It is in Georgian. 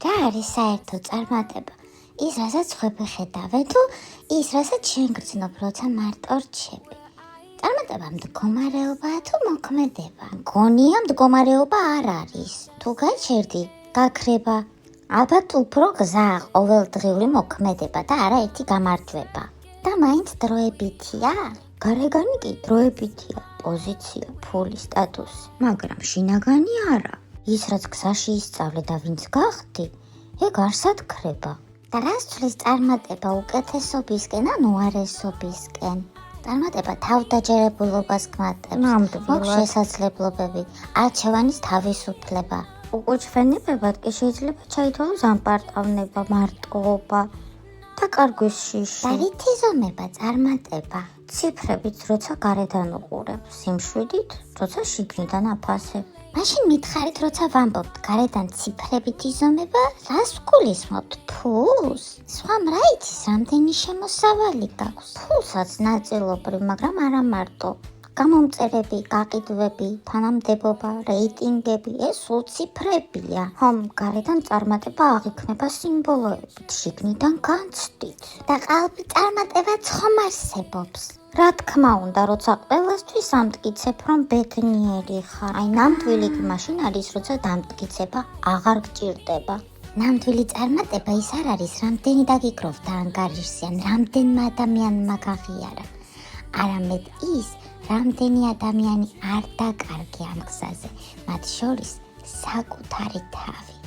რა არის საერთო წარმატება? ის, რასაც ხვები ხედავე, თუ ის, რასაც შენ გრძნობ, როცა მარტო რჩები. წარმატება მდგომარეობაა თუ მოქმედება? მგონია მდგომარეობა არ არის. თუ გაჩერდი, გაქრება. ალბათ უფრო გზაა ყოველდღიური მოქმედება და არა ერთი გამარჯვება. და მაინც დროებითია? გარეგანი კი დროებითია, პოზიცია, ფული, სტატუსი, მაგრამ შინაგანი არა. ის, რაც გზაში ისწავლე და ვინც გახდი, ეგ არსად ქრება. და რას ცვლის წარმატება უკეთესობისკენ ან უარესობისკენ? წარმატება თავდაჯერებულობას გმატებს, მოქვს შესაძლებლობები, არჩევანის თავისუფლება. უკუჩვენებებად კი შეიძლება ჩაითვალოს ამპარტავნება, მარტოობა და კარგვის შიში. და რითი ზომება წარმატება? ციფრებით, როცა გარედან უყურებ, სიმშვიდით, როცა შიგნიდან აფასებ. მაშინ მითხარით, როცა ვამბობთ, გარედან ციფრებით იზომება, რას ვგულისხმობთ? ფულს? სხვამ რა იცის, რამდენი შემოსავალი გაქვს? ფულსაც ნაწილობრივ, მაგრამ არა მარტო. გამომწერები, გაყიდვები, თანამდებობა, რეიტინგები, ეს სულ ციფრებია. ხომ, გარედან წარმატება აღიქმება სიმბოლოებით, შიგნიდან განცდით. და ყალბი წარმატებაც ხომ არსებობს? რა თქმა უნდა, როცა ყველასთვის ამტკიცებ, რომ ბედნიერი ხარ. აი, ნამდვილი კი მაშინ არის, როცა დამტკიცება აღარ გჭირდება. ნამდვილი წარმატება ის არ არის, რამდენი დაგიკრով და ანგარიშზე, ან რამდენმა ადამიანმა გაღიარა. არამედ ის, რამდენი ადამიანი არ დაკარგე ამ გზაზე, მათ შორის საკუთარი თავი.